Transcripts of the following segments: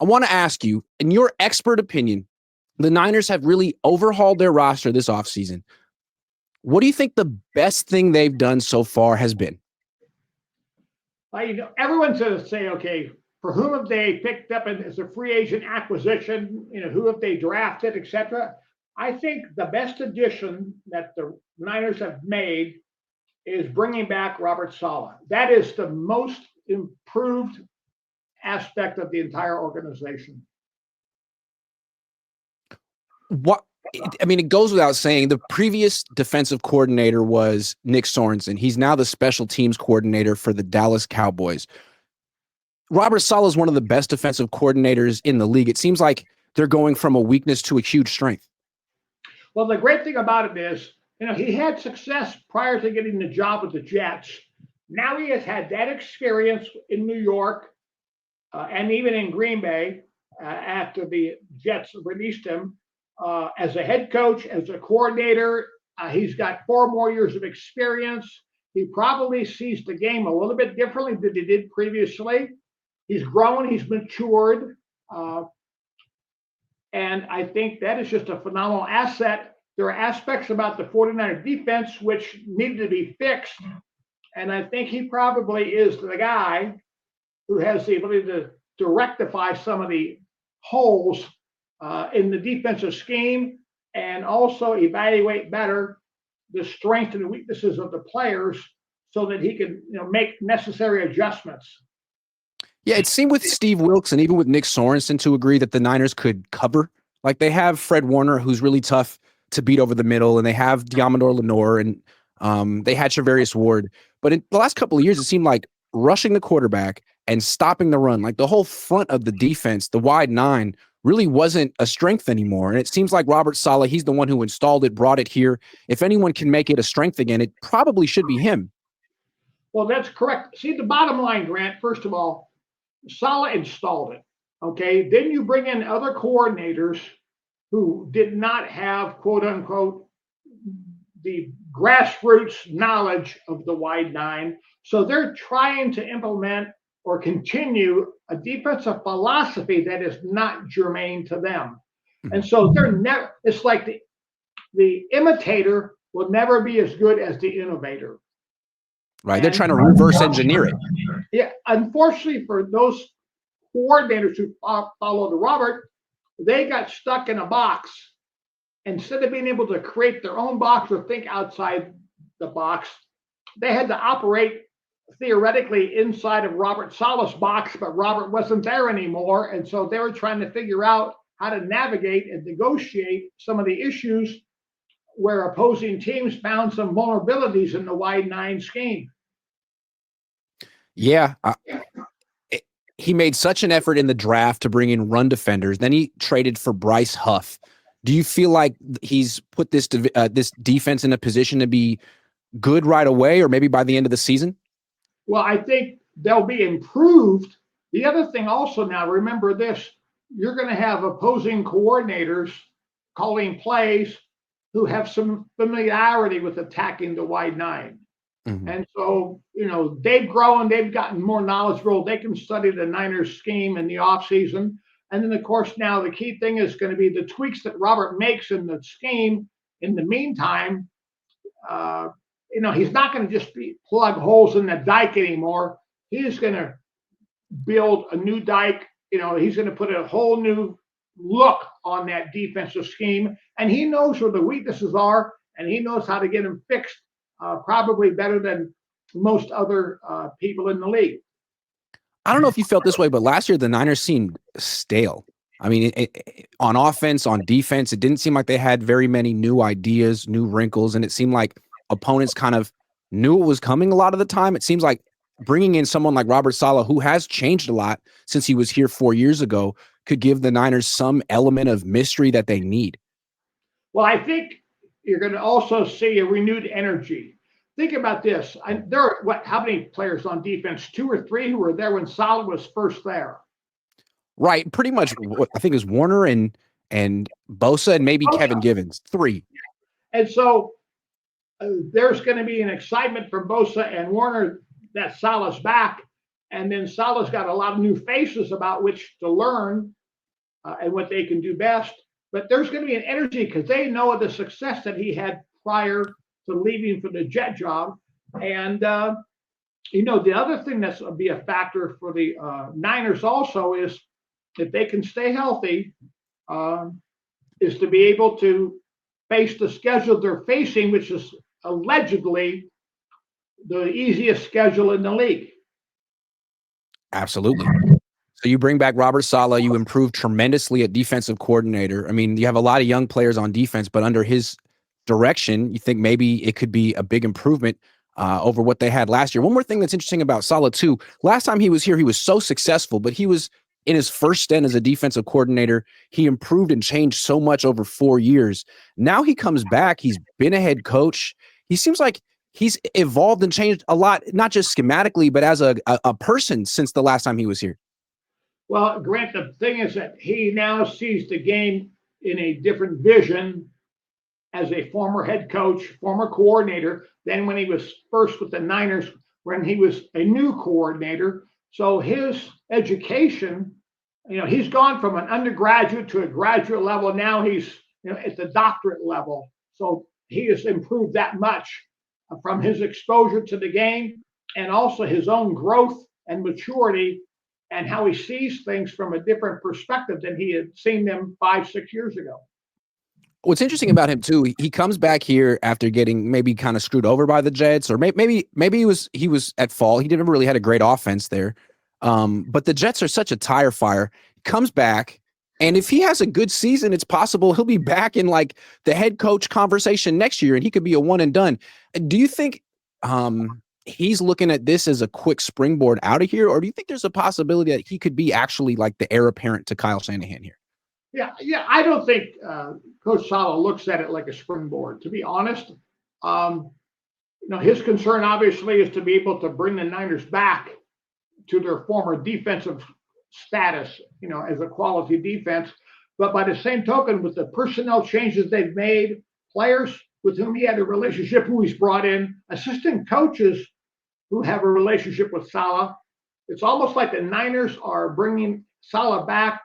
I want to ask you, in your expert opinion, the Niners have really overhauled their roster this offseason. What do you think the best thing they've done so far has been? Everyone's going to say, okay, for whom have they picked up as a free agent acquisition? Who have they drafted, etc. I think the best addition that the Niners have made is bringing back Robert Salah. That is the most improved aspect of the entire organization. What? I mean, it goes without saying, the previous defensive coordinator was Nick Sorensen. He's now the special teams coordinator for the Dallas Cowboys. Robert Salah is one of the best defensive coordinators in the league. It seems like they're going from a weakness to a huge strength. Well, the great thing about it is, he had success prior to getting the job with the Jets. Now he has had that experience in New York and even in Green Bay after the Jets released him. As a head coach, as a coordinator, he's got 4 more years of experience. He probably sees the game a little bit differently than he did previously. He's grown, he's matured. And I think that is just a phenomenal asset. There are aspects about the 49er defense which needed to be fixed. And I think he probably is the guy who has the ability to rectify some of the holes in the defensive scheme, and also evaluate better the strengths and the weaknesses of the players so that he can make necessary adjustments. Yeah, it seemed with Steve Wilks and even with Nick Sorensen to agree that the Niners could cover. Like, they have Fred Warner, who's really tough to beat over the middle, and they have Diamador Lenore, and they had Charvarius Ward. But in the last couple of years, it seemed like rushing the quarterback and stopping the run, like the whole front of the defense, the wide 9, really wasn't a strength anymore. And it seems like Robert Salah, he's the one who installed it, brought it here. If anyone can make it a strength again, it probably should be him. Well, that's correct. See, the bottom line, Grant, first of all, Salah installed it. Okay. Then you bring in other coordinators who did not have, quote unquote, the grassroots knowledge of the wide 9. So they're trying to implement or continue a defensive philosophy that is not germane to them. And so they're never, it's like the imitator will never be as good as the innovator. Right. And they're trying to reverse engineer it. Yeah. Unfortunately for those coordinators who followed Robert, they got stuck in a box. Instead of being able to create their own box or think outside the box, they had to operate theoretically inside of Robert Salah's box, but Robert wasn't there anymore. And so they were trying to figure out how to navigate and negotiate some of the issues where opposing teams found some vulnerabilities in the wide 9 scheme. Yeah. He made such an effort in the draft to bring in run defenders. Then he traded for Bryce Huff. Do you feel like he's put this defense in a position to be good right away, or maybe by the end of the season? Well, I think they'll be improved. The other thing also, now remember this, you're going to have opposing coordinators calling plays who have some familiarity with attacking the wide 9. Mm-hmm. And so, they've grown, they've gotten more knowledgeable. They can study the Niners scheme in the offseason. And then, of course, now the key thing is going to be the tweaks that Robert makes in the scheme. In the meantime, he's not going to just plug holes in the dike anymore. He's going to build a new dike. He's going to put a whole new look on that defensive scheme. And he knows where the weaknesses are, and he knows how to get them fixed probably better than most other people in the league. I don't know if you felt this way, but last year the Niners seemed stale. I mean, on offense, on defense, it didn't seem like they had very many new ideas, new wrinkles, and it seemed like opponents kind of knew it was coming a lot of the time. It seems like bringing in someone like Robert Salah, who has changed a lot since he was here 4 years ago, could give the Niners some element of mystery that they need. Well, I think you're going to also see a renewed energy. Think about this. There are how many players on defense? 2 or 3 who were there when Salah was first there. Right. Pretty much, I think it was Warner and Bosa and maybe Kevin Givens. 3. And so there's going to be an excitement from Bosa and Warner that Salah's back. And then Salah's got a lot of new faces about which to learn and what they can do best. But there's going to be an energy because they know of the success that he had prior to leaving for the Jet job. And, the other thing that's going to be a factor for the Niners also is if they can stay healthy, is to be able to face the schedule they're facing, which is allegedly the easiest schedule in the league. Absolutely. So you bring back Robert Salah, you improve tremendously at defensive coordinator. I mean, you have a lot of young players on defense, but under his direction, you think maybe it could be a big improvement over what they had last year. One more thing that's interesting about Salah too, last time he was here, he was so successful, but he was in his first stint as a defensive coordinator. He improved and changed so much over 4 years. Now he comes back, he's been a head coach. He seems like he's evolved and changed a lot, not just schematically, but as a person since the last time he was here. Well, Grant, the thing is that he now sees the game in a different vision as a former head coach, former coordinator, than when he was first with the Niners, when he was a new coordinator. So his education, he's gone from an undergraduate to a graduate level. Now he's at the doctorate level. So he has improved that much from his exposure to the game and also his own growth and maturity and how he sees things from a different perspective than he had seen them 5-6 years ago. What's interesting about him too, he comes back here after getting maybe kind of screwed over by the Jets, or maybe he was at fault. He never really had a great offense there. But the Jets are such a tire fire. He comes back, and if he has a good season, it's possible he'll be back in like the head coach conversation next year, and he could be a one and done. Do you think he's looking at this as a quick springboard out of here, or do you think there's a possibility that he could be actually like the heir apparent to Kyle Shanahan here? Yeah. I don't think Coach Salah looks at it like a springboard. To be honest, his concern obviously is to be able to bring the Niners back to their former defensive status, as a quality defense. But by the same token, with the personnel changes they've made, players with whom he had a relationship, who he's brought in, assistant coaches who have a relationship with Salah, it's almost like the Niners are bringing Salah back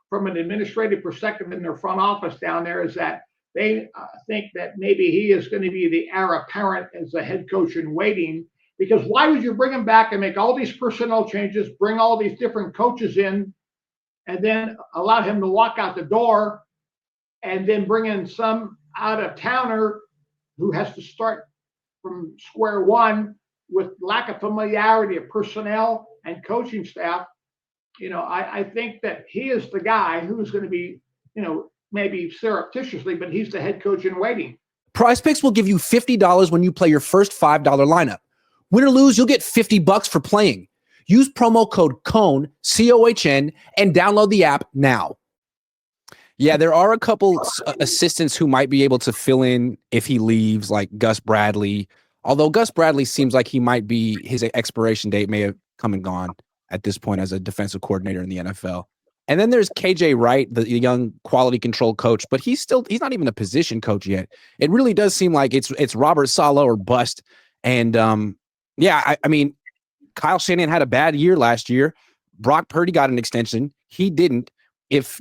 from an administrative perspective in their front office down there, is that they think that maybe he is going to be the heir apparent as the head coach in waiting. Because why would you bring him back and make all these personnel changes, bring all these different coaches in, and then allow him to walk out the door and then bring in some out-of-towner who has to start from square one with lack of familiarity of personnel and coaching staff? I think that he is the guy who's going to be, maybe surreptitiously, but he's the head coach in waiting. Prize Picks will give you $50 when you play your first $5 lineup. Win or lose, you'll get $50 for playing. Use promo code Cohn, COHN, and download the app now. Yeah, there are a couple assistants who might be able to fill in if he leaves, like Gus Bradley. Although Gus Bradley seems like his expiration date may have come and gone at this point as a defensive coordinator in the NFL. And then there's KJ Wright, the young quality control coach, but he's not even a position coach yet. It really does seem like it's Robert Salah or bust. And I mean, Kyle Shanahan had a bad year last year. Brock Purdy got an extension. He didn't. If,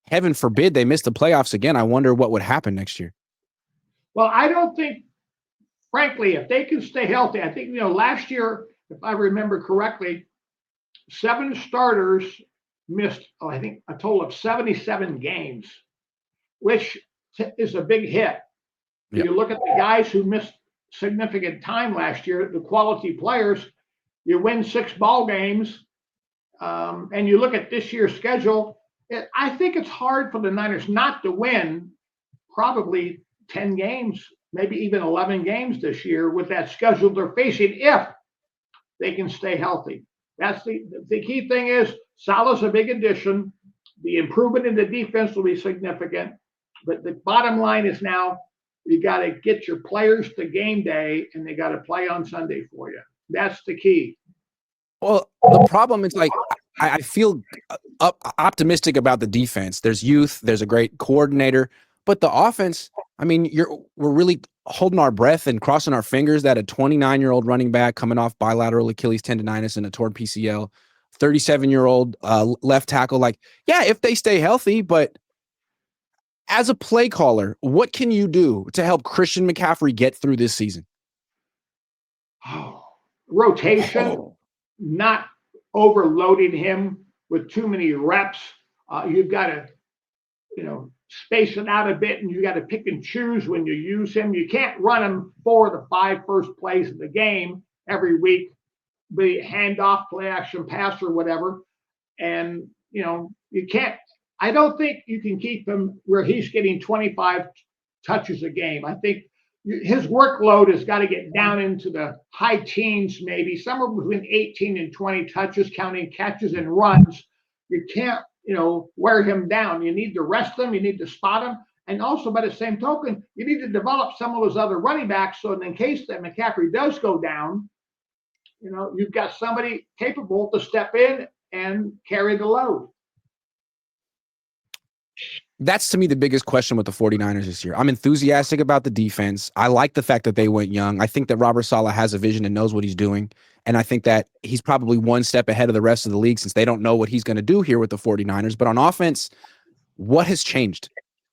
heaven forbid they missed the playoffs again, I wonder what would happen next year. Well, I don't think, frankly, if they can stay healthy, I think, last year, if I remember correctly, 7 starters missed, I think, a total of 77 games, which is a big hit. Yep. You look at the guys who missed significant time last year, the quality players, you win 6 ball games, and you look at this year's schedule, I think it's hard for the Niners not to win probably 10 games, maybe even 11 games this year with that schedule they're facing if they can stay healthy. That's the key thing is Salah's a big addition. The improvement in the defense will be significant. But the bottom line is now you got to get your players to game day and they got to play on Sunday for you. That's the key. Well, the problem is like I feel optimistic about the defense. There's youth. There's a great coordinator. But the offense, I mean, we're really holding our breath and crossing our fingers that a 29-year-old running back coming off bilateral Achilles tendonitis and a torn PCL, 37-year-old left tackle, like, yeah, if they stay healthy, but as a play caller, what can you do to help Christian McCaffrey get through this season? Rotation, not overloading him with too many reps. You've got to, space it out a bit, and you got to pick and choose when you use him. You can't run him 4 of the 5 first plays of the game every week, be handoff, play action, pass, or whatever. And you can't. I don't think you can keep him where he's getting 25 touches a game. I think his workload has got to get down into the high teens, maybe somewhere between 18 and 20 touches, counting catches and runs. You can't, wear him down. You need to rest him. You need to spot him. And also, by the same token, you need to develop some of those other running backs so that in case that McCaffrey does go down, you've got somebody capable to step in and carry the load. That's, to me, the biggest question with the 49ers this year. I'm enthusiastic about the defense. I like the fact that they went young. I think that Robert Salah has a vision and knows what he's doing. And I think that he's probably one step ahead of the rest of the league since they don't know what he's going to do here with the 49ers. But on offense, what has changed?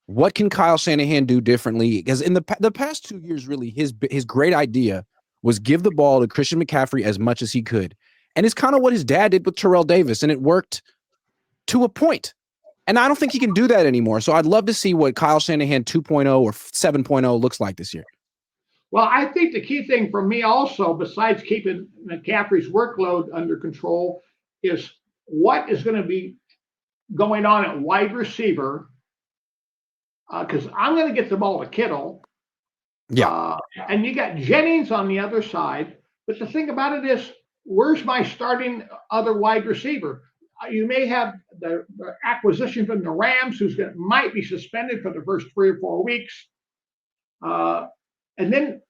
What can Kyle Shanahan do differently? Because in the past 2 years, really, his great idea was give the ball to Christian McCaffrey as much as he could. And it's kind of what his dad did with Terrell Davis, and it worked to a point. And I don't think he can do that anymore. So I'd love to see what Kyle Shanahan 2.0 or 7.0 looks like this year. Well, I think the key thing for me also, besides keeping McCaffrey's workload under control, is what is going to be going on at wide receiver. Because I'm going to get the ball to Kittle. Yeah. And you got Jennings on the other side. But the thing about it is, where's my starting other wide receiver? You may have the acquisition from the Rams, might be suspended for the first 3 or 4 weeks. And then,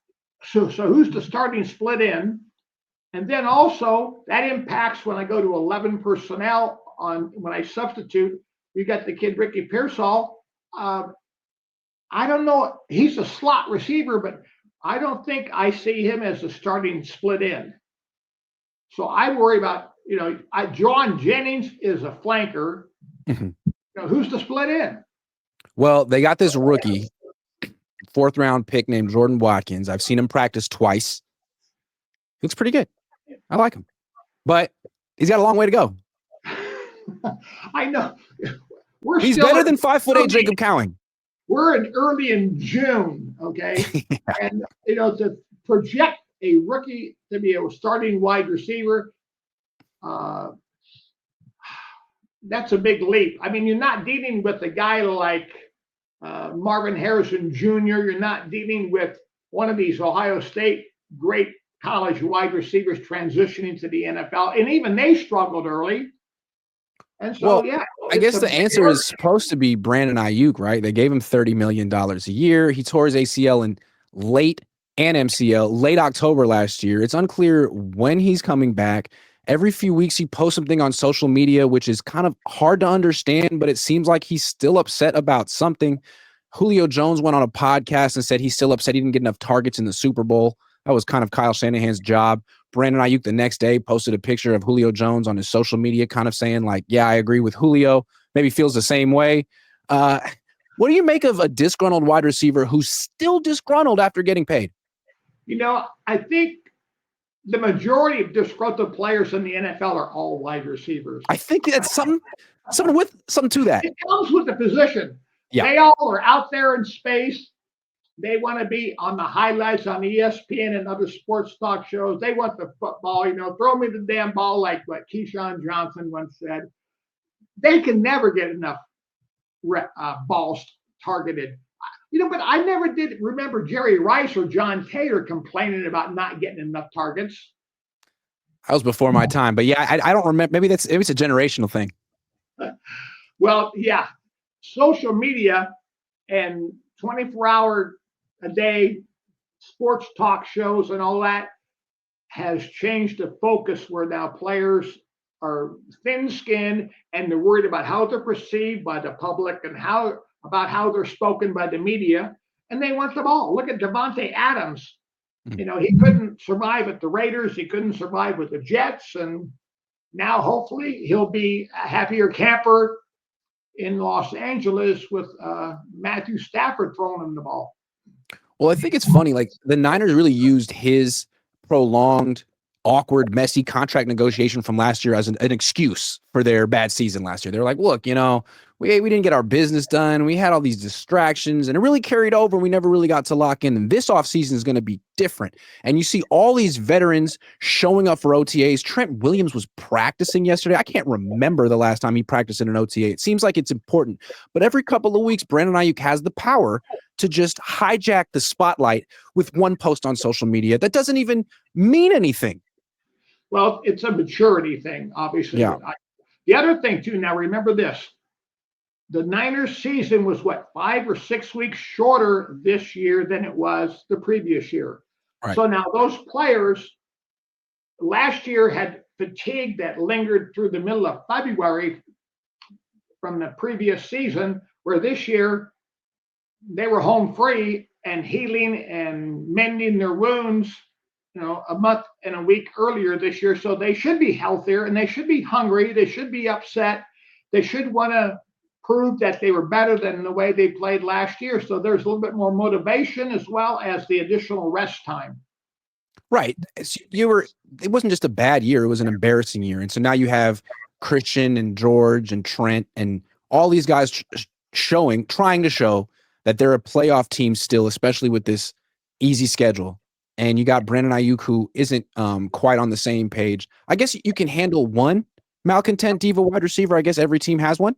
so who's the starting split in? And then also that impacts when I go to 11 personnel when I substitute. You got the kid Ricky Pearsall. I don't know. He's a slot receiver, but I don't think I see him as a starting split in. So I worry about, John Jennings is a flanker. Mm-hmm. Who's the split in? Well, they got this rookie 4th round pick named Jordan Watkins. I've seen him practice twice. He looks pretty good. I like him, but he's got a long way to go. I know. He's better than 5'8" Jacob Cowing. We're early in June, okay? Yeah. And, to project a rookie to be a starting wide receiver, that's a big leap. I mean, you're not dealing with a guy like Marvin Harrison Jr. You're not dealing with one of these Ohio State great college wide receivers transitioning to the NFL. And even they struggled early. And so, I guess the answer is supposed to be Brandon Aiyuk, right? They gave him $30 million a year. He tore his ACL in late October last year. It's unclear when he's coming back. Every few weeks he posts something on social media, which is kind of hard to understand, but it seems like he's still upset about something. Julio Jones went on a podcast and said he's still upset he didn't get enough targets in the Super Bowl. That was kind of Kyle Shanahan's job. Brandon Aiyuk the next day posted a picture of Julio Jones on his social media kind of saying like, yeah, I agree with Julio. Maybe feels the same way. What do you make of a disgruntled wide receiver who's still disgruntled after getting paid? I think the majority of disgruntled players in the NFL are all wide receivers. I think that's something to that. It comes with the position. Yeah. They all are out there in space. They want to be on the highlights on ESPN and other sports talk shows. They want the football, throw me the damn ball, like what Keyshawn Johnson once said. They can never get enough balls targeted. But I never did remember Jerry Rice or John Taylor complaining about not getting enough targets. That was before my time, but yeah, I don't remember. Maybe it's a generational thing. Well, yeah, social media and 24-hour a day sports talk shows and all that has changed the focus where now players are thin-skinned and they're worried about how they're perceived by the public and how they're spoken by the media. and they want the ball. Look at Devontae Adams. Mm. You know, he couldn't survive at the Raiders. He couldn't survive with the Jets. And now hopefully he'll be a happier camper in Los Angeles with Matthew Stafford throwing him the ball. Well, I think it's funny. Like the Niners really used his prolonged, awkward, messy contract negotiation from last year as an excuse for their bad season last year. They're like, look, you know, we didn't get our business done. We had all these distractions and it really carried over. We never really got to lock in. And this offseason is going to be different. And you see all these veterans showing up for OTAs. Trent Williams was practicing yesterday. I can't remember the last time he practiced in an OTA. It seems like it's important. But every couple of weeks, Brandon Aiyuk has the power to just hijack the spotlight with one post on social media that doesn't even mean anything. Well, it's a maturity thing, obviously. Yeah. The other thing, too, now remember this. The Niners season was, 5 or 6 weeks shorter this year than it was the previous year. Right. So now those players last year had fatigue that lingered through the middle of February from the previous season, where this year they were home free and healing and mending their wounds, a month and a week earlier this year. So they should be healthier and they should be hungry. They should be upset. They should want to prove that they were better than the way they played last year. So there's a little bit more motivation as well as the additional rest time. Right. It wasn't just a bad year. It was an embarrassing year. And so now you have Christian and George and Trent and all these guys trying to show that they're a playoff team still, especially with this easy schedule. And you got Brandon Aiyuk, who isn't quite on the same page. I guess you can handle one malcontent diva wide receiver. I guess every team has one.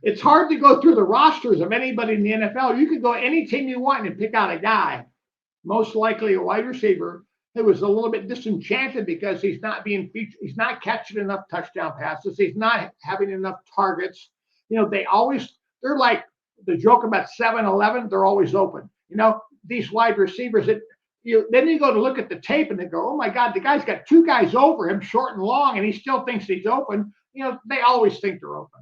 It's hard to go through the rosters of anybody in the NFL. You could go any team you want and pick out a guy, most likely a wide receiver, who was a little bit disenchanted because he's not being featured. He's not catching enough touchdown passes. He's not having enough targets. They're like the joke about 7-Eleven. They're always open. These wide receivers then you go to look at the tape and they go, oh my God, the guy's got two guys over him, short and long, and he still thinks he's open. They always think they're open.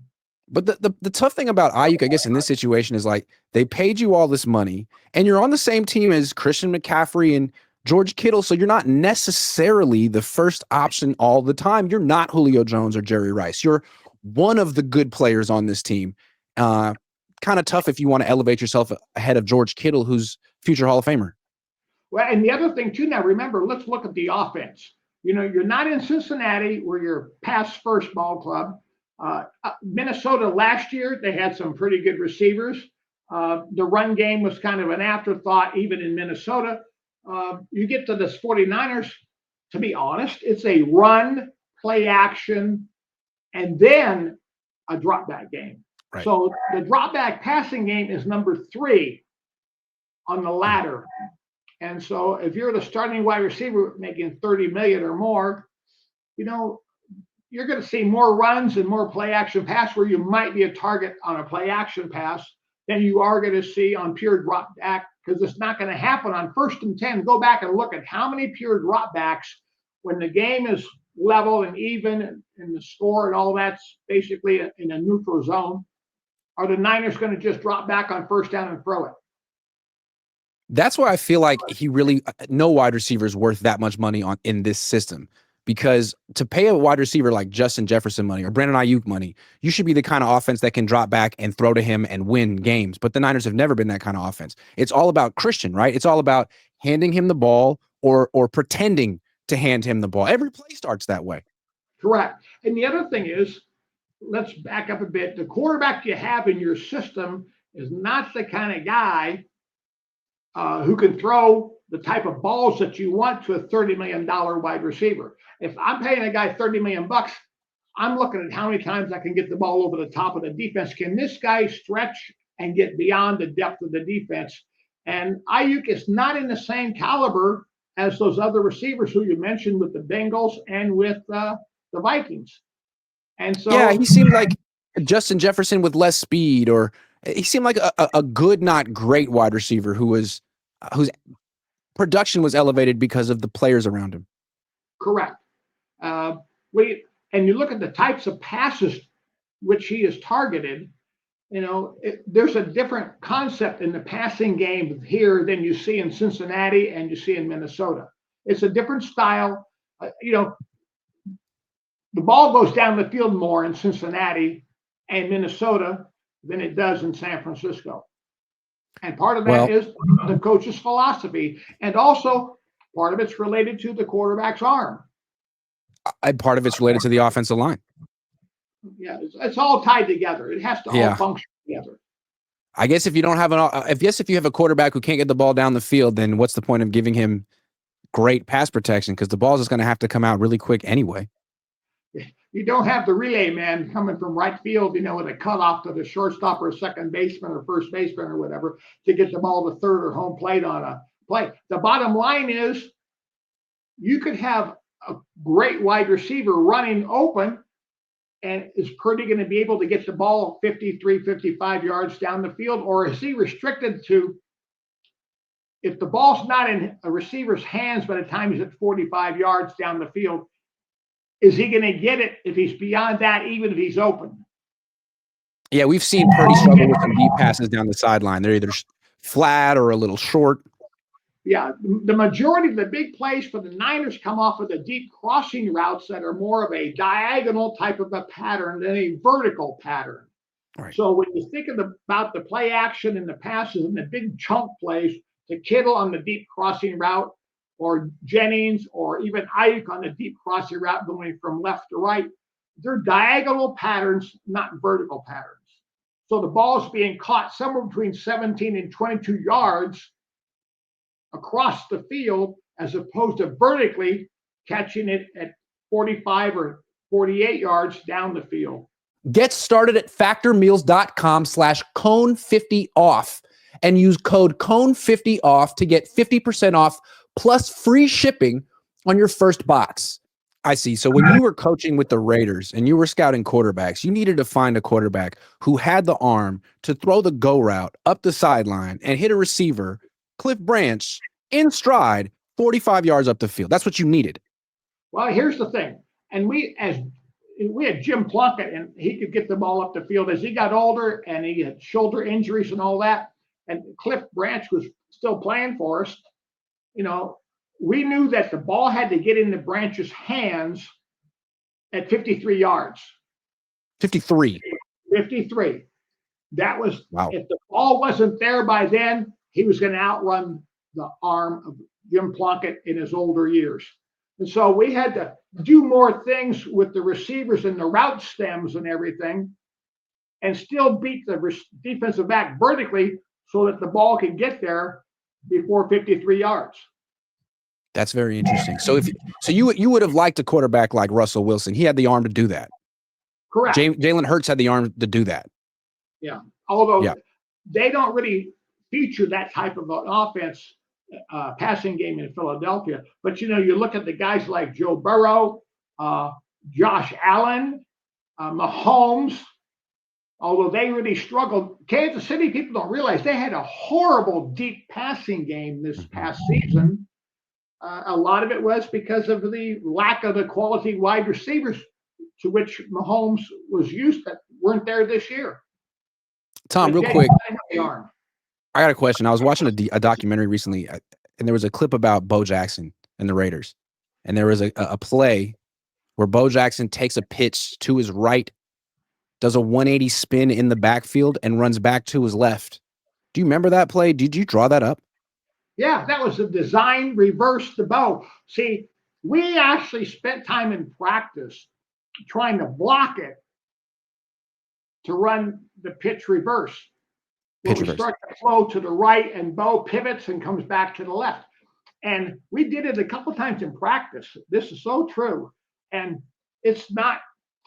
But the tough thing about Aiyuk, I guess, in this situation is like they paid you all this money and you're on the same team as Christian McCaffrey and George Kittle. So you're not necessarily the first option all the time. You're not Julio Jones or Jerry Rice. You're one of the good players on this team. Kind of tough if you want to elevate yourself ahead of George Kittle, who's future Hall of Famer. Well, and the other thing too, now remember, let's look at the offense. You're not in Cincinnati where you're pass first ball club. Minnesota last year, they had some pretty good receivers. The run game was kind of an afterthought, even in Minnesota. You get to this 49ers, to be honest, it's a run, play action, and then a drop back game. Right. So the drop back passing game is number 3 on the ladder. And so if you're the starting wide receiver making $30 million or more, you're going to see more runs and more play action pass where you might be a target on a play action pass than you are going to see on pure drop back, because it's not going to happen on 1st and 10. Go back and look at how many pure drop backs when the game is level and even and the score and all that's basically in a neutral zone. Are the Niners going to just drop back on 1st down and throw it? That's why I feel like no wide receiver is worth that much money in this system. Because to pay a wide receiver like Justin Jefferson money or Brandon Aiyuk money, you should be the kind of offense that can drop back and throw to him and win games. But the Niners have never been that kind of offense. It's all about Christian, right? It's all about handing him the ball or pretending to hand him the ball. Every play starts that way. Correct. And the other thing is, let's back up a bit. The quarterback you have in your system is not the kind of guy who can throw the type of balls that you want to a $30 million wide receiver. If I'm paying a guy $30 million, I'm looking at how many times I can get the ball over the top of the defense. Can this guy stretch and get beyond the depth of the defense? And Aiyuk is not in the same caliber as those other receivers who you mentioned with the Bengals and with the Vikings. And so, yeah, he seemed like Justin Jefferson with less speed, or he seemed like a good, not great wide receiver whose production was elevated because of the players around him. Correct. And you look at the types of passes which he is targeted, There's a different concept in the passing game here than you see in Cincinnati and you see in Minnesota. It's a different style. The ball goes down the field more in Cincinnati and Minnesota than it does in San Francisco. And part of that is the coach's philosophy. And also part of it's related to the quarterback's arm. Part of it's related to the offensive line. Yeah, it's all tied together. It has to all function together. I guess if you don't have if you have a quarterback who can't get the ball down the field, then what's the point of giving him great pass protection? Because the ball's just going to have to come out really quick anyway. You don't have the relay man coming from right field, with a cutoff to the shortstop or second baseman or first baseman or whatever to get the ball to third or home plate on a play. The bottom line is you could have a great wide receiver running open and is Purdy going to be able to get the ball 53, 55 yards down the field? Or is he restricted to, if the ball's not in a receiver's hands by the time he's at 45 yards down the field, is he going to get it if he's beyond that, even if he's open? Yeah, we've seen Purdy struggle with some deep passes down the sideline. They're either flat or a little short. Yeah, the majority of the big plays for the Niners come off of the deep crossing routes that are more of a diagonal type of a pattern than a vertical pattern. Right. So when you think about the play action and the passes and the big chunk plays to Kittle on the deep crossing route, or Jennings, or even Aiyuk on the deep crossing route going from left to right, they're diagonal patterns, not vertical patterns. So the ball is being caught somewhere between 17 and 22 yards across the field, as opposed to vertically catching it at 45 or 48 yards down the field. Get started at factormeals.com/Cohn50off and use code Cohn50off to get 50% off plus free shipping on your first box. I see. So when you were coaching with the Raiders and you were scouting quarterbacks, you needed to find a quarterback who had the arm to throw the go route up the sideline and hit a receiver, Cliff Branch, in stride, 45 yards up the field. That's what you needed. Well, here's the thing. And we had Jim Plunkett, and he could get the ball up the field as he got older, and he had shoulder injuries and all that. And Cliff Branch was still playing for us. We knew that the ball had to get into Branch's hands at 53 yards. 53. That was, wow. If the ball wasn't there by then, he was going to outrun the arm of Jim Plunkett in his older years. And so we had to do more things with the receivers and the route stems and everything, and still beat the defensive back vertically so that the ball could get there before 53 yards. That's very interesting. So you would have liked a quarterback like Russell Wilson. He had the arm to do that. Correct. Jalen Hurts had the arm to do that. Yeah. Although they don't really feature that type of an offense passing game in Philadelphia. But, you look at the guys like Joe Burrow, Josh Allen, Mahomes, although they really struggled. Kansas City, people don't realize they had a horrible deep passing game this past season. A lot of it was because of the lack of the quality wide receivers to which Mahomes was used that weren't there this year. Tom, real quick, I got a question. I was watching a documentary recently, and there was a clip about Bo Jackson and the Raiders. And there was a play where Bo Jackson takes a pitch to his right, does a 180 spin in the backfield, and runs back to his left. Do you remember that play? Did you draw that up? Yeah, that was a design reverse to Bo. See, we actually spent time in practice trying to block it to run the pitch reverse. We start to flow to the right, and Bo pivots and comes back to the left. And we did it a couple times in practice. This is so true. And it's not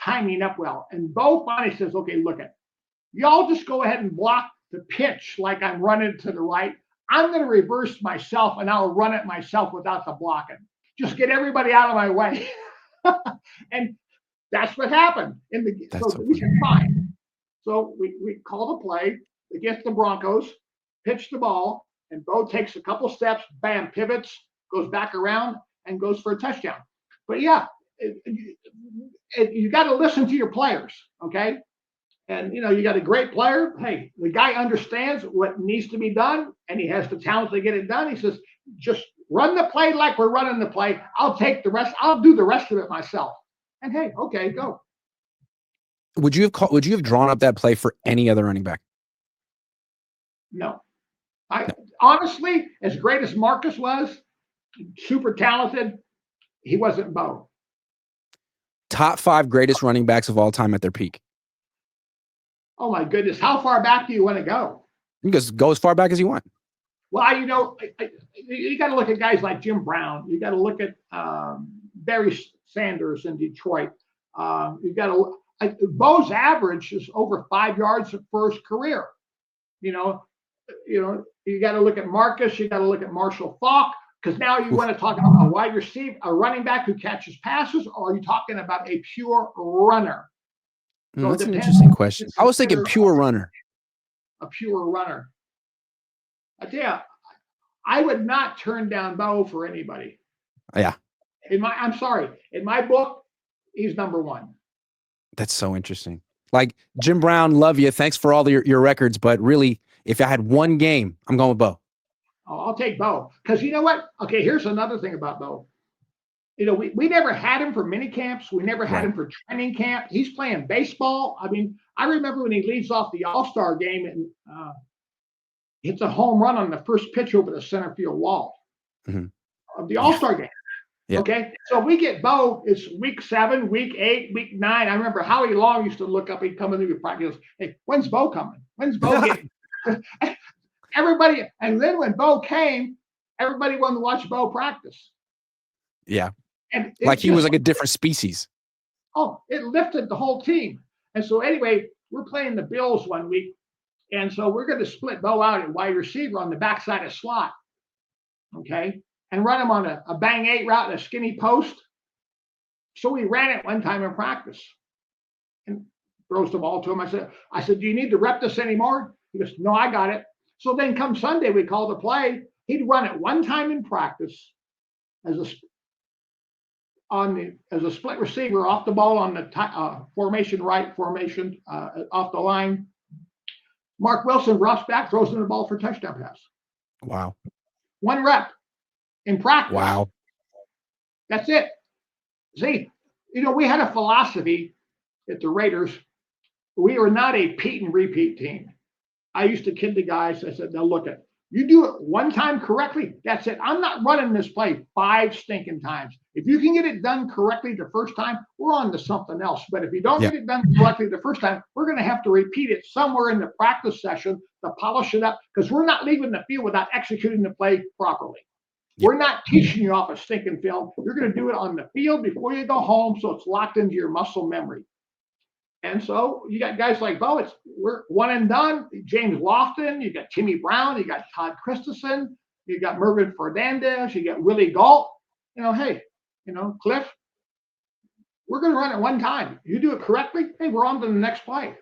timing up well. And Bo finally says, okay, look at y'all just go ahead and block the pitch like I'm running to the right. I'm going to reverse myself, and I'll run it myself without the blocking. Just get everybody out of my way. And that's what happened. So we said, fine. So we called a play against the Broncos, pitched the ball, and Bo takes a couple steps, bam, pivots, goes back around, and goes for a touchdown. But yeah, you got to listen to your players, okay? And you got a great player. Hey, the guy understands what needs to be done, and he has the talent to get it done. He says, just run the play like we're running the play. I'll take the rest. I'll do the rest of it myself. And hey, okay, go. Would you have drawn up that play for any other running back? No. Honestly, as great as Marcus was, super talented, he wasn't Bo. Top 5 greatest running backs of all time at their peak. Oh my goodness. How far back do you want to go? You can just go as far back as you want. Well, you got to look at guys like Jim Brown. You got to look at Barry Sanders in Detroit. You got to Bo's average is over 5 yards for his career. You got to look at Marcus. You got to look at Marshall Faulk, because now you want to talk about a wide receiver, a running back who catches passes, or are you talking about a pure runner? So that's an interesting question. I was thinking pure runner. A pure runner. I tell you, I would not turn down Bo for anybody. Yeah. I'm sorry. In my book, he's number 1. That's so interesting. Like Jim Brown, love you. Thanks for all your records, but really, if I had one game, I'm going with Bo. Oh, I'll take Bo, because you know what? Okay, here's another thing about Bo. We never had him for mini camps. We never had him for training camp. He's playing baseball. I mean, I remember when he leads off the All-Star game and hits a home run on the first pitch over the center field wall of the All-Star game. Yeah. Okay, so we get Bo. It's week 7, week 8, week 9. I remember Howie Long used to look up. He'd come in the practice. Hey, when's Bo coming? When's Bo getting? Everybody, and then when Bo came, everybody wanted to watch Bo practice. Yeah. And like he was like a different species. Oh, it lifted the whole team. And so anyway, we're playing the Bills one week. And so we're going to split Bo out at wide receiver on the backside of slot. Okay. And run him on a bang 8 route and a skinny post. So we ran it one time in practice. And throws the ball to him. I said, do you need to rep this anymore? He goes, no, I got it. So then come Sunday, we call the play. He'd run it one time in practice as a split receiver off the ball on the formation off the line. Mark Wilson drops back, throws him the ball for a touchdown pass. Wow. 1 rep in practice. Wow. That's it. See, we had a philosophy at the Raiders. We were not a Pete and repeat team. I used to kid the guys. I said, now look at, you do it one time correctly, that's it. I'm not running this play 5 stinking times. If you can get it done correctly the first time, we're on to something else. But if you don't get it done correctly the first time, we're going to have to repeat it somewhere in the practice session to polish it up, because we're not leaving the field without executing the play properly. We're not teaching you off a stinking film. You're going to do it on the field before you go home, so it's locked into your muscle memory. And so you got guys like Bo. We're one and done. James Lofton, you got Timmy Brown, you got Todd Christensen, you got Mervyn Fernandez, you got Willie Gault. Cliff, we're going to run it one time. You do it correctly, hey, we're on to the next play.